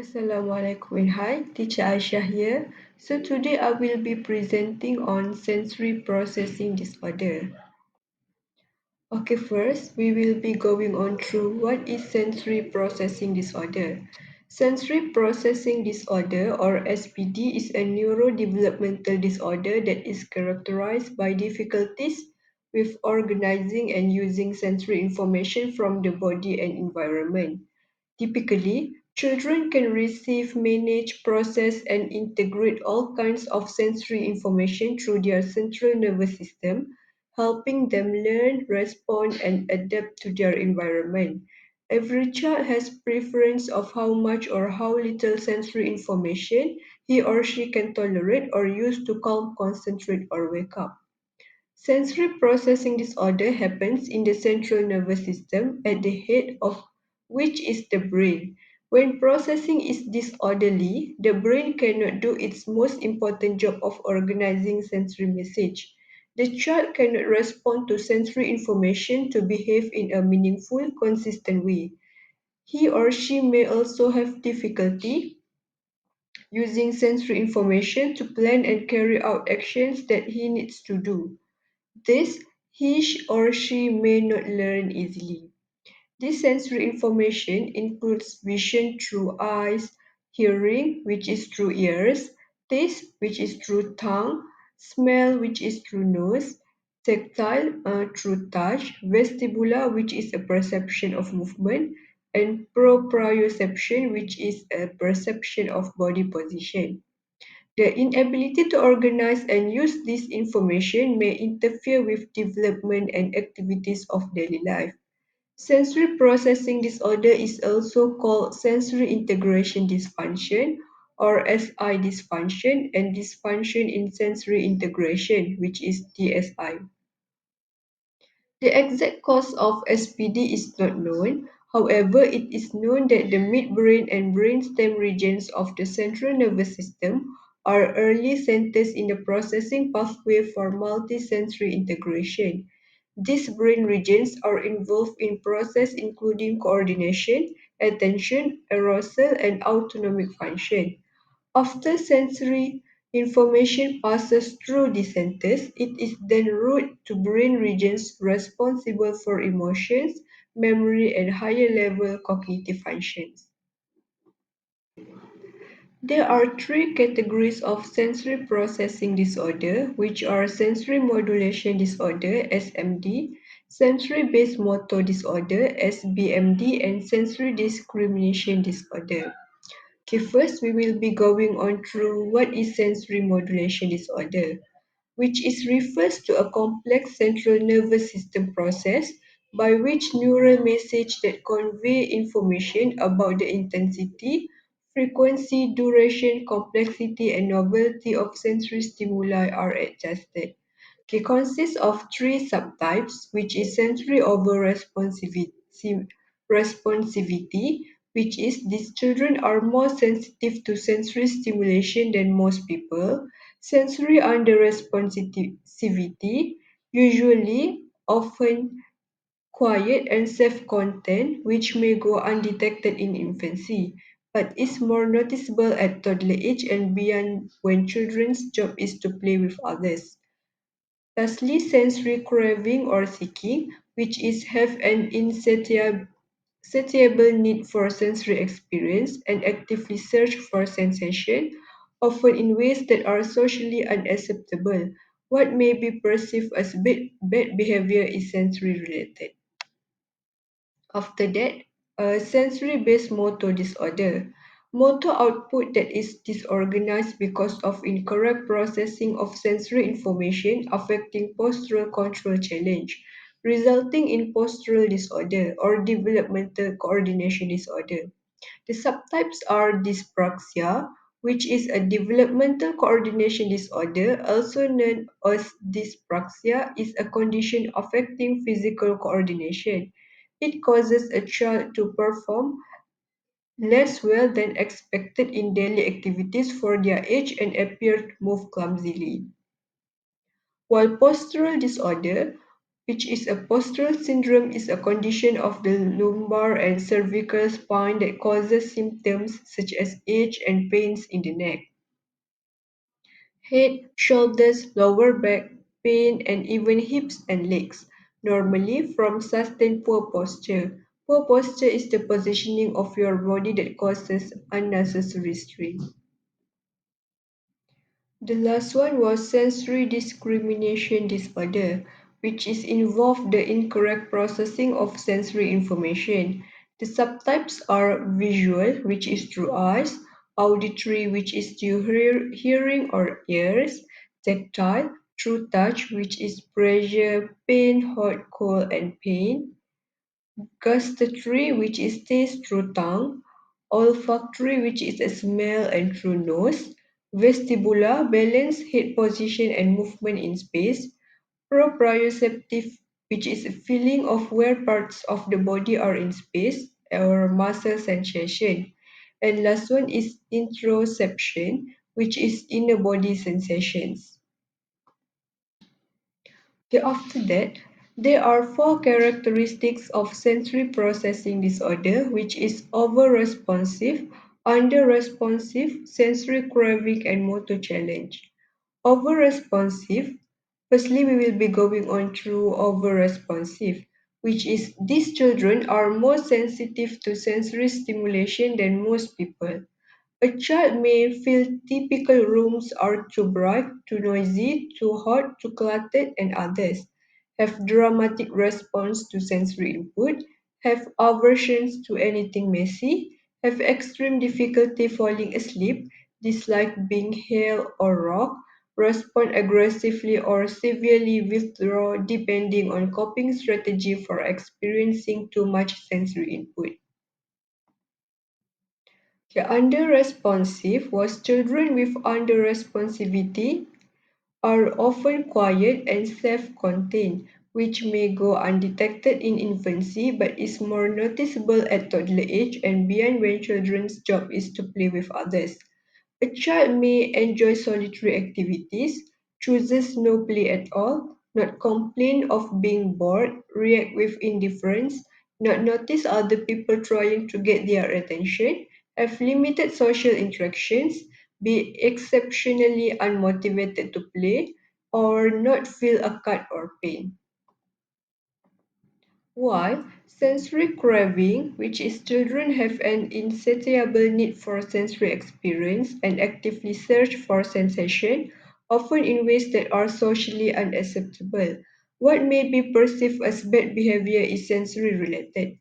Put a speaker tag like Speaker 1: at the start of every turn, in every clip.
Speaker 1: Assalamualaikum and hi, Teacher Aisyah here. So today I will be presenting on sensory processing disorder. Okay, first we will be going on through what is sensory processing disorder. Sensory processing disorder or SPD is a neurodevelopmental disorder that is characterized by difficulties with organizing and using sensory information from the body and environment. Typically, children can receive, manage, process, and integrate all kinds of sensory information through their central nervous system, helping them learn, respond, and adapt to their environment. Every child has preference of how much or how little sensory information he or she can tolerate or use to calm, concentrate, or wake up. Sensory processing disorder happens in the central nervous system at the head of which is the brain. When processing is disorderly, the brain cannot do its most important job of organizing sensory message. The child cannot respond to sensory information to behave in a meaningful, consistent way. He or she may also have difficulty using sensory information to plan and carry out actions that he needs to do. This he or she may not learn easily. This sensory information includes vision through eyes, hearing, which is through ears, taste, which is through tongue, smell, which is through nose, tactile, through touch, vestibular, which is a perception of movement, and proprioception, which is a perception of body position. The inability to organize and use this information may interfere with development and activities of daily life. Sensory processing disorder is also called sensory integration dysfunction or SI dysfunction and dysfunction in sensory integration, which is DSI. The exact cause of SPD is not known. However, it is known that the midbrain and brainstem regions of the central nervous system are early centers in the processing pathway for multisensory integration. These brain regions are involved in process including coordination, attention, arousal, and autonomic function. After sensory information passes through the centers, it is then routed to brain regions responsible for emotions, memory, and higher level cognitive functions. There are three categories of sensory processing disorder, which are sensory modulation disorder (SMD), sensory based motor disorder (SBMD), and sensory discrimination disorder. Okay, first we will be going on through what is sensory modulation disorder, which is refers to a complex central nervous system process by which neural messages that convey information about the intensity, frequency, duration, complexity, and novelty of sensory stimuli are adjusted. It consists of three subtypes, which is sensory responsivity, which is these children are more sensitive to sensory stimulation than most people. Sensory under responsivity, usually often quiet and self-contained, which may go undetected in infancy, but is more noticeable at toddler age and beyond when children's job is to play with others. Lastly, sensory craving or seeking, which is have an insatiable need for sensory experience and actively search for sensation, often in ways that are socially unacceptable. What may be perceived as bad behavior is sensory related. After that, a sensory-based motor disorder. Motor output that is disorganized because of incorrect processing of sensory information affecting postural control challenge, resulting in postural disorder or developmental coordination disorder. The subtypes are dyspraxia, which is a developmental coordination disorder, also known as dyspraxia, is a condition affecting physical coordination. It causes a child to perform less well than expected in daily activities for their age and appear to move clumsily. While postural disorder which is a postural syndrome is a condition of the lumbar and cervical spine that causes symptoms such as ache and pains in the neck, head, shoulders, lower back pain, and even hips and legs, normally from sustained poor posture. Poor posture is the positioning of your body that causes unnecessary strain. The last one was sensory discrimination disorder, which is involved the incorrect processing of sensory information. The subtypes are visual, which is through eyes, auditory, which is through hearing or ears, tactile, through touch, which is pressure, pain, hot, cold, and pain, gustatory, which is taste through tongue, olfactory, which is a smell and through nose, vestibular, balance, head position and movement in space, proprioceptive, which is a feeling of where parts of the body are in space or muscle sensation. And last one is interoception, which is inner body sensations. Okay, after that, there are four characteristics of sensory processing disorder, which is over-responsive, under-responsive, sensory craving, and motor challenge. Over-responsive, firstly, we will be going on through over-responsive, which is these children are more sensitive to sensory stimulation than most people. A child may feel typical rooms are too bright, too noisy, too hot, too cluttered, and others. Have dramatic response to sensory input, have aversions to anything messy, have extreme difficulty falling asleep, dislike being held or rocked, respond aggressively or severely withdraw depending on coping strategy for experiencing too much sensory input. The under-responsive was children with under-responsivity are often quiet and self-contained, which may go undetected in infancy but is more noticeable at toddler age and beyond when children's job is to play with others. A child may enjoy solitary activities, chooses no play at all, not complain of being bored, react with indifference, not notice other people trying to get their attention, have limited social interactions, be exceptionally unmotivated to play, or not feel a cut or pain. While sensory craving, which is children have an insatiable need for sensory experience and actively search for sensation, often in ways that are socially unacceptable. What may be perceived as bad behavior is sensory related.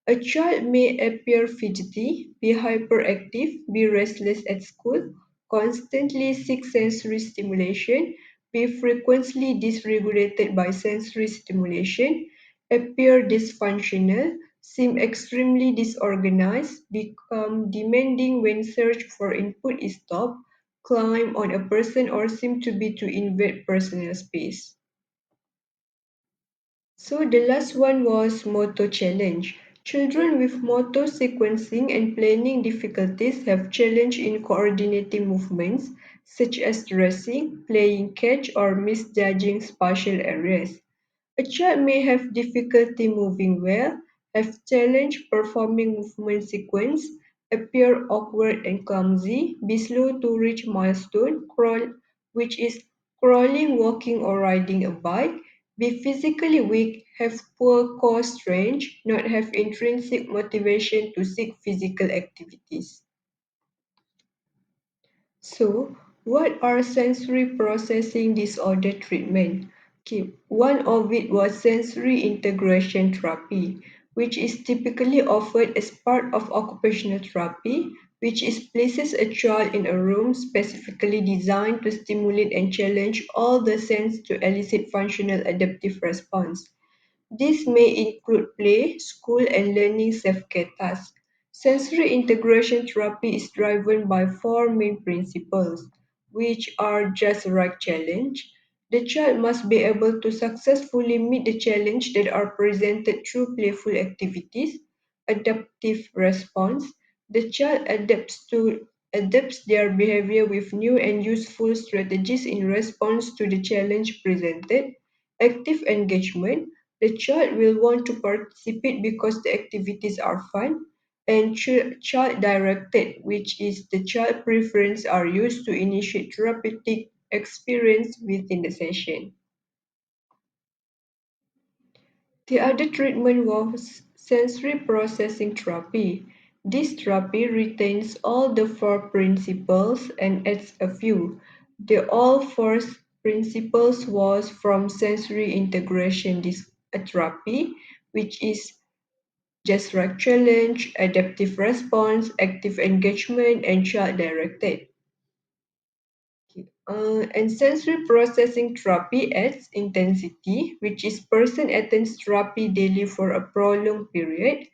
Speaker 1: A child may appear fidgety, be hyperactive, be restless at school, constantly seek sensory stimulation, be frequently dysregulated by sensory stimulation, appear dysfunctional, seem extremely disorganized, become demanding when search for input is stopped, climb on a person or seem to be to invade personal space. So the last one was motor challenge. Children with motor sequencing and planning difficulties have challenge in coordinating movements such as dressing, playing catch, or misjudging spatial areas. A child may have difficulty moving well, have challenge performing movement sequence, appear awkward and clumsy, be slow to reach milestone, crawl, which is crawling, walking, or riding a bike, be physically weak, have poor core strength, not have intrinsic motivation to seek physical activities. So, what are sensory processing disorder treatment? Okay, one of it was sensory integration therapy, which is typically offered as part of occupational therapy, which is places a child in a room specifically designed to stimulate and challenge all the senses to elicit functional adaptive response. This may include play, school, and learning self-care tasks. Sensory integration therapy is driven by four main principles, which are just right challenge. The child must be able to successfully meet the challenge that are presented through playful activities. Adaptive response. The child adapts their behavior with new and useful strategies in response to the challenge presented. Active engagement. The child will want to participate because the activities are fun, and child directed, which is the child preference, are used to initiate therapeutic experience within the session. The other treatment was sensory processing therapy. This therapy retains all the four principles and adds a few. The all four principles was from sensory integration therapy, which is just right challenge, adaptive response, active engagement, and child directed. And sensory processing therapy adds intensity, which is person attends therapy daily for a prolonged period.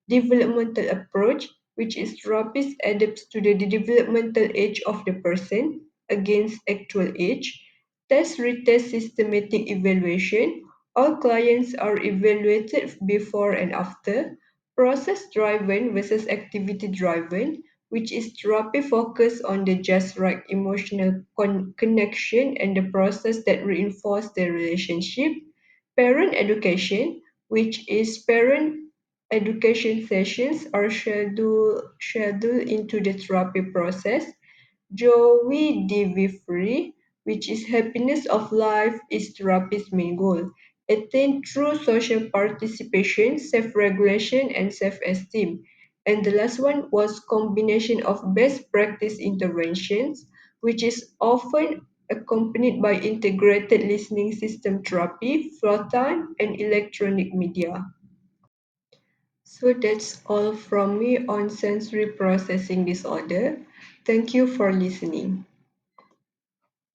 Speaker 1: Developmental approach, which is therapist adapts to the developmental age of the person against actual age. Test retest systematic evaluation. All clients are evaluated before and after. Process driven versus activity driven, which is therapy focused on the just right emotional connection and the process that reinforce the relationship. Parent education, which is parent education sessions are scheduled into the therapy process. Joey delivery, which is happiness of life, is therapy's main goal, attained through social participation, self-regulation, and self-esteem. And the last one was combination of best practice interventions, which is often accompanied by integrated listening system therapy, flow time, and electronic media. So that's all from me on sensory processing disorder. Thank you for listening.